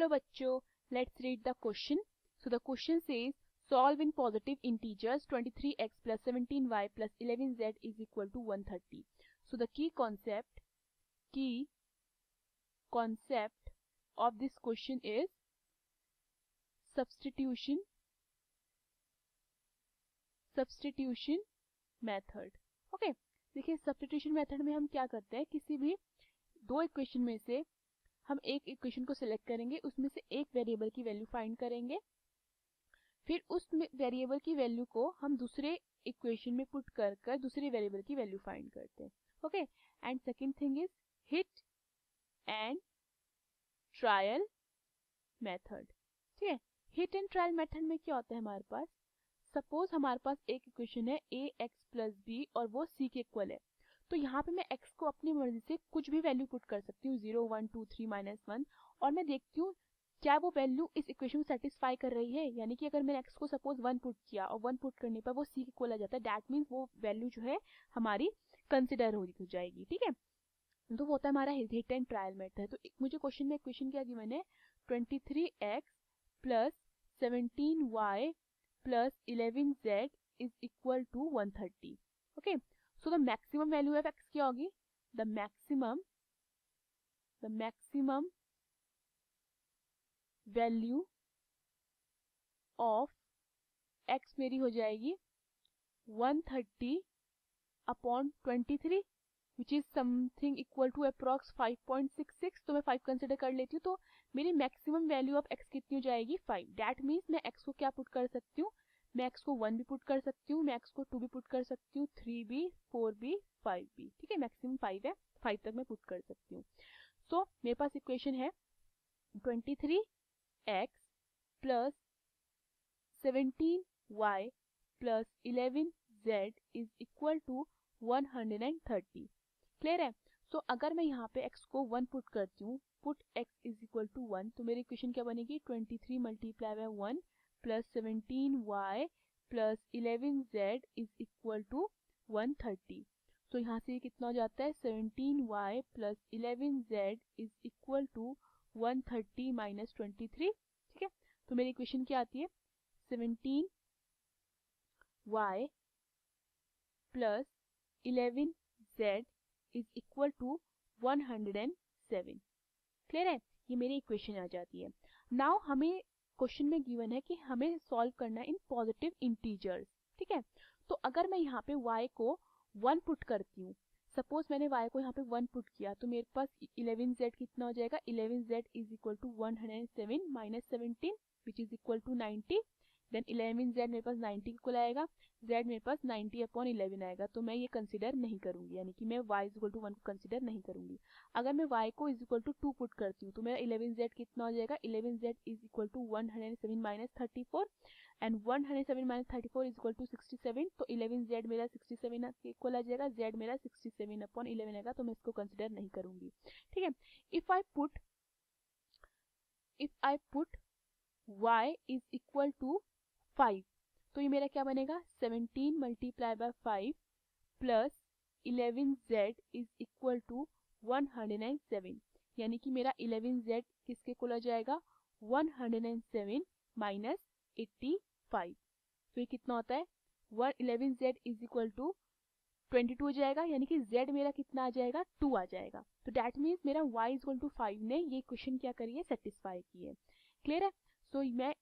चलो बच्चों, let's read the question. So the question says solve in positive integers 23x plus 17y plus 11z is equal to 130. So the key concept of this question is substitution method. Okay, देखिए substitution method में हम क्या करते हैं, किसी भी दो equation में से हम एक इक्वेशन को सिलेक्ट करेंगे, उसमें से एक वेरिएबल की वैल्यू फाइंड करेंगे, फिर उस वेरिएबल की वैल्यू को हम दूसरे इक्वेशन में पुट कर दूसरे वेरिएबल की वैल्यू फाइंड करते हैं. Okay, and second thing is hit and trial method. ठीक है, हिट एंड ट्रायल मेथड में क्या होता है, हमारे पास सपोज हमारे पास एक इक्वेशन है a x प्लस b और वो c के इक्वल है. तो यहाँ पे मैं x को अपनी मर्जी से कुछ भी वैल्यू पुट कर सकती हूँ, 0 1 2 3 -1, और मैं देखती हूँ क्या वो वैल्यू इस इक्वेशन को सेटिस्फाई कर रही है. यानी कि अगर मैंने x को सपोज 1 पुट किया और 1 पुट करने पर वो c के इक्वल आ जाता है, दैट मीन्स वो वैल्यू जो है हमारी कंसिडर हो जाएगी. ठीक है, तो वो होता है हमारा हिट एंड ट्रायल मेथड. तो मुझे क्वेश्चन में इक्वेशन क्या गिवन है, 23x plus 17y plus 11z is equal to 130. Okay, so the maximum value of x क्या होगी, the maximum value of x मेरी हो जाएगी 130 upon 23 which is something equal to approx 5.66. तो मैं 5 कंसिडर कर लेती हूँ, तो मेरी मैक्सिमम वैल्यू ऑफ x कितनी हो जाएगी, 5. दैट मीन्स मैं x को क्या पुट कर सकती हूँ, मैं x को 1 भी पुट कर सकती हूँ, मैं x को 2 भी पुट कर सकती हूँ, 3 भी, 4 भी, 5 भी. ठीक है, मैक्सिमम 5 है, 5 तक मैं पुट कर सकती हूँ. सो मेरे पास इक्वेशन है 23x plus 17y plus 11z is equal to 130. Clear है. सो अगर मैं यहाँ पे x को 1 पुट करती हूँ, put x is equal to 1, तो मेरी इक्वेशन क्या बनेगी, 23 multiply by 1 plus 17y plus 11z is equal to 130. तो यहाँ से ये कितना हो जाता है, 17y plus 11z is equal to 130 minus 23. ठीक है, तो मेरी इक्वेशन क्या आती है, 17y plus 11z is equal to 107. Clear है, ये मेरी इक्वेशन आ जाती है. नाउ हमें क्वेश्चन में गिवन है कि हमें सॉल्व करना है इन पॉजिटिव इंटीजर्स. ठीक है, तो अगर मैं यहाँ पे y को 1 पुट करती हूँ, सपोज मैंने y को यहाँ पे 1 पुट किया, तो मेरे पास 11z कितना हो जाएगा, 11z is equal to 107 minus 17 which is equal to 90. Then 11z मेरे पास 90 इक्वल आएगा, z मेरे पास 90 अपॉन 11 आएगा. तो मैं ये कंसिडर नहीं करूंगी, यानी कि मैं y इज इक्वल टू 1 को कंसिडर नहीं करूंगी. अगर मैं y को इज इक्वल टू 2 पुट करती हूँ, तो मेरा 11z कितना हो जाएगा, 11z is equal to 107 minus 34 and 107 minus 34 is equal to 67. तो 11z मेरा 67 के इक्वल आ जाएगा, z मेरा 67 अपॉन 11 आएगा, तो मैं इसको कंसिडर नहीं करूंगी. ठीक है, if I put y is equal to 5, तो ये मेरा क्या बनेगा, 17 multiply by 5 plus 11z is equal to 107. यानी कि मेरा 11z किसके इक्वल आ जाएगा, 107 माइनस 85. तो ये कितना होता है, 11z इज इक्वल टू 22 हो जाएगा, यानी कि z मेरा कितना आ जाएगा, 2 आ जाएगा. तो दैट मीन्स मेरा y इज इक्वल टू 5 ने ये क्वेश्चन क्या करी है, सेटिस्फाई की है. क्लियर है. सो मैं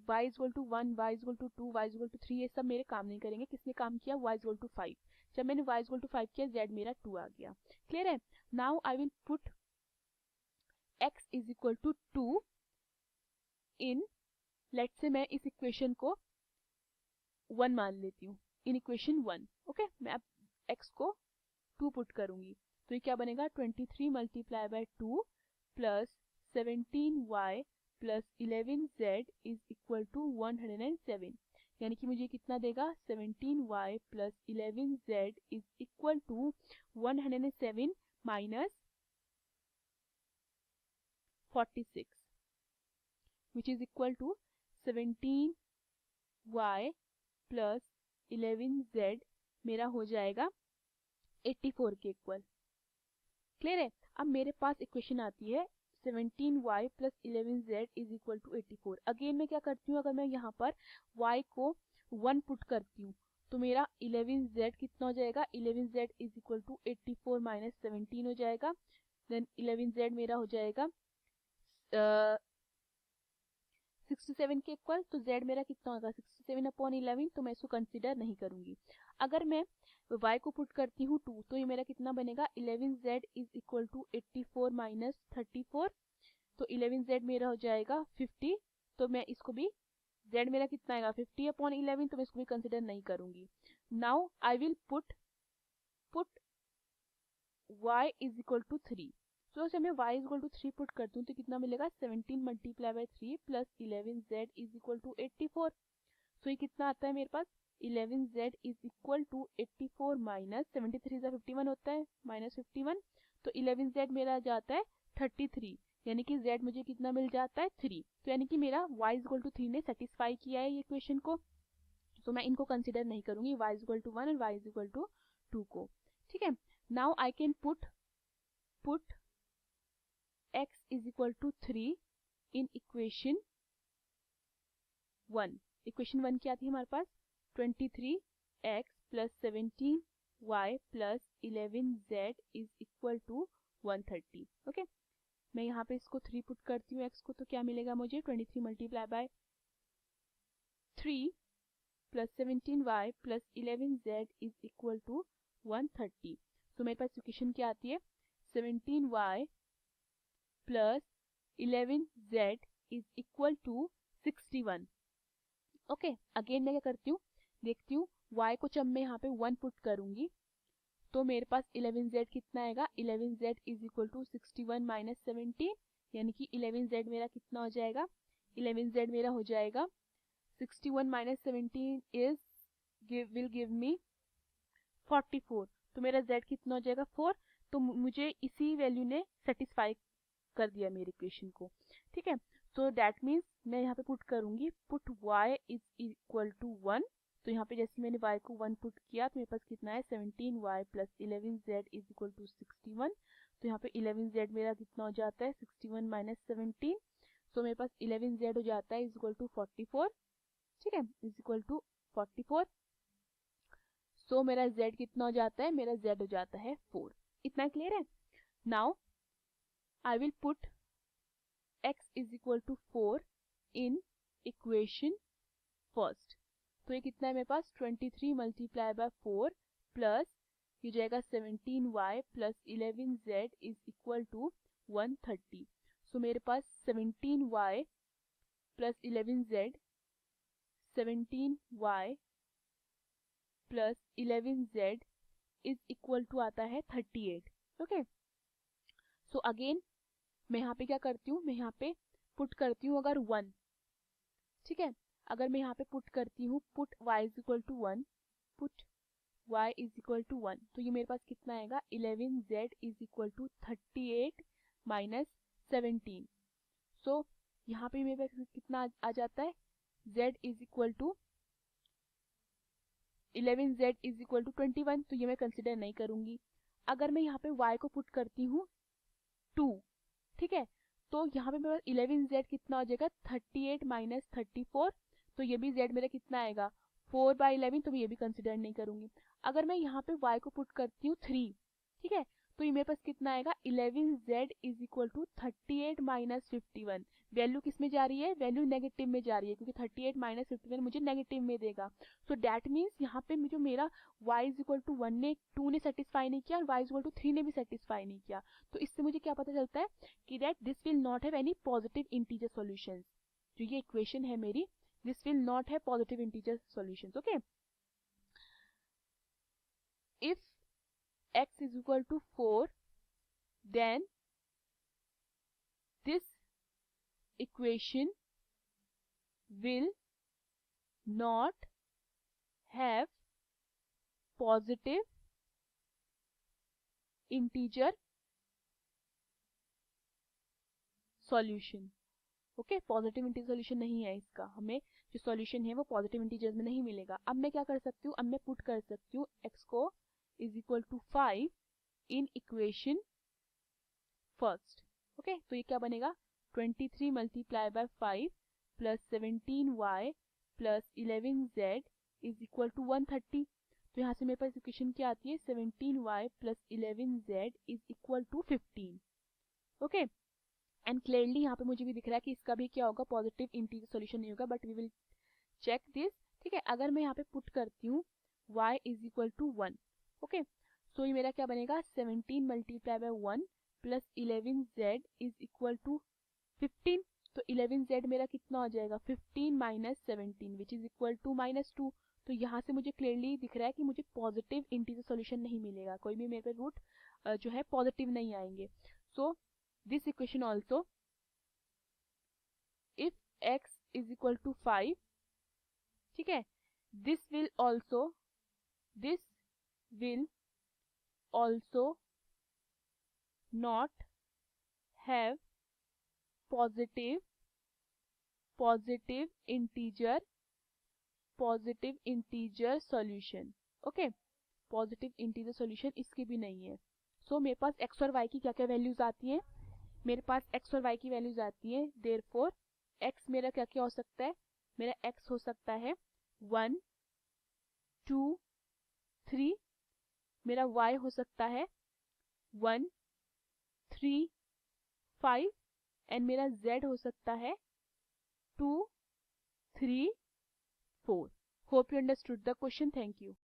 y is equal to 1, y is equal to 2, y is equal to 3 ये सब मेरे काम नहीं करेंगे. किसने काम किया, y इज इक्वल टू 5. जब मैंने y इज इक्वल टू 5 किया, z मेरा 2 आ गया. क्लियर है. Now I will put x is equal to 2 in, let's say मैं इस इक्वेशन को 1 मान लेती हूँ, इन इक्वेशन 1. ओके, मैं अब x को 2 पुट करूंगी, तो ये क्या बनेगा, 23 multiply by 2 plus 17y plus 11z is equal to 107. यानी कि मुझे कितना देगा, 17y plus 11z is equal to 107 minus 46 which is equal to 17y plus 11z मेरा हो जाएगा 84 के इक्वल. क्लियर है. अब मेरे पास इक्वेशन आती है 17y plus 11z is equal to 84। Again मैं क्या करती हूँ, अगर मैं यहाँ पर y को 1 पुट करती हूँ तो मेरा 11z कितना हो जाएगा, 11z is equal to 84 minus 17 हो जाएगा। देन 11z मेरा हो जाएगा 67 के इक्वल, तो z मेरा कितना होगा 67 अपॉन 11, तो मैं इसको कंसीडर नहीं करूंगी। अगर मैं y को पुट करती हूँ 2 तो ये मेरा कितना बनेगा, 11z is equal to 84 minus 34, तो 11z मेरा हो जाएगा 50। तो मैं इसको भी z मेरा कितना आएगा 50 अपॉन 11, तो मैं इसको भी कंसीडर नहीं करूंगी। Now I will put y is equal to 3। तो जब मैं y is equal to 3 put करती हूँ तो कितना मिलेगा, 17 multiply by 3 plus 11z is equal to 84। तो ये कितना आता है मेरे पास, 11z is equal to 84 minus 73 से 51 होता है माइनस 51, तो 11z मेरा जाता है 33, यानी कि z मुझे कितना मिल जाता है 3। तो यानी कि मेरा y इज इक्वल टू 3 ने सेटिस्फाई किया है ये इक्वेशन को, तो मैं इनको कंसिडर नहीं करूंगी y इज इक्वल टू 1 और y इज इक्वल टू 2 को। ठीक है, now I can put x is equal to 3 in equation 1। Equation 1 क्या थी हमारे पास, 23x plus 17y plus 11z is equal to 130। Okay, मैं यहाँ पे इसको 3 पुट करती हूँ x को, तो क्या मिलेगा मुझे, 23 multiply by 3 plus 17y plus 11z is equal to 130। तो मेरे पास इक्वेशन क्या आती है, 17y plus 11z is equal to 61। Okay, again मैं क्या करती हूँ, देखती हूँ y को जब मैं यहाँ पे 1 पुट करूंगी तो मेरे पास 11z कितना आएगा, 11z is equal to 61 minus 17, यानी कि 11z मेरा कितना हो जाएगा, 11z मेरा हो जाएगा 61 minus 17 is will give me 44। तो मेरा z कितना हो जाएगा 4। तो मुझे इसी वैल्यू ने सेटिस्फाई कर दिया मेरी इक्वेशन को। ठीक है, तो दैट मीन्स मैं यहाँ पे पुट करूंगी, put y is equal to 1। तो यहाँ पे जैसे मैंने y को 1 पुट किया तो मेरे पास कितना है, 17y plus 11z is equal to 61। तो यहाँ पे 11z मेरा कितना हो जाता है, 61 माइनस 17, तो मेरे पास 11z हो जाता है इज इक्वल टू 44। ठीक है, इज इक्वल टू 44। सो मेरा z कितना हो जाता है, मेरा z हो जाता है 4। इतना क्लियर है। Now I will put x is equal to 4 in equation first. तो ये कितना है मेरे पास, 23 मल्टीप्लाई बाय 4 प्लस ये जाएगा 17y plus 11z is equal to 130। So मेरे पास 17y plus 11z, 17y plus 11z is equal to आता है 38। ओके, सो अगेन मैं यहाँ पे क्या करती हूँ, मैं यहाँ पे पुट करती हूँ अगर 1। ठीक है, अगर मैं यहाँ पे पुट करती हूँ, put y is equal to 1, put y is equal to 1, तो ये मेरे पास कितना आएगा, 11z is equal to 38 minus 17। So यहाँ पे मेरे पास कितना आ जाता है, z is equal to 11z is equal to 21, तो ये मैं कंसिडर नहीं करूंगी। अगर मैं यहाँ पे y को पुट करती हूँ 2, ठीक है, तो यहाँ पे मेरा 11z कितना हो जाएगा, 38 माइनस 34, तो ये भी z मेरा कितना आएगा 4/11, तो मैं ये भी कंसिडर नहीं करूंगी। अगर मैं यहाँ पे y को पुट करती हूँ 3, ठीक है, तो ये मेरे पास कितना आएगा, 11z is equal to 38 minus 51। Value किस में जा रही है, वैल्यू नेगेटिव में जा रही है, क्योंकि 38 माइनस 51 मुझे नेगेटिव में देगा। सो दैट मीन्स यहाँ पे जो मेरा y इज इक्वल टू 1 ने 2 ने सेटिस्फाई नहीं किया और y इज इक्वल टू 3 ने भी सेटिस्फाई नहीं किया। तो इससे मुझे क्या पता चलता है कि that this will not have any positive integer solutions. जो ये इक्वेशन है मेरी, this will not have positive integer solutions. Okay, if x is equal to 4, then this equation will not have positive integer solution। Okay, positive integer solution नहीं है इसका, हमें जो solution है वो पॉजिटिव इंटीजर्स में नहीं मिलेगा। अब मैं क्या कर सकती हूँ, अब मैं पुट कर सकती हूँ x को is equal to 5 in equation first. Okay तो ये क्या बनेगा 23 multiply by 5 plus 17y plus 11z is equal to 130। तो यहाँ से मेरे पास इक्वेशन क्या आती है 17y plus 11z is equal to 15। Okay and clearly यहाँ पे मुझे भी दिख रहा है कि इसका भी क्या होगा पॉजिटिव इंटीजर सॉल्यूशन नहीं होगा, but we will check this. ठीक है, अगर मैं यहाँ पे पुट करती हूँ y is equal to 1, okay so ये मेरा क्या बनेगा 17 multiply by 1 plus 11z is equal to 15। तो 11z मेरा कितना हो जाएगा 15 minus 17 which is equal to -2। तो यहाँ से मुझे क्लियरली दिख रहा है कि मुझे पॉजिटिव इंटीजर सॉल्यूशन नहीं मिलेगा, कोई भी मेरे पे रूट जो है पॉजिटिव नहीं आएंगे। So this equation also if x is equal to 5, ठीक है, this will also not have positive integer solution. Okay positive integer solution इसकी भी नहीं है। सो मेरे पास x और y की क्या क्या वैल्यूज आती हैं, मेरे पास x और y की वैल्यूज आती हैं, देयरफॉर x मेरा क्या क्या हो सकता है, मेरा x हो सकता है 1 2 3, मेरा y हो सकता है 1 3 5 एंड मेरा z हो सकता है 2 3 4। Hope you understood the question, thank you.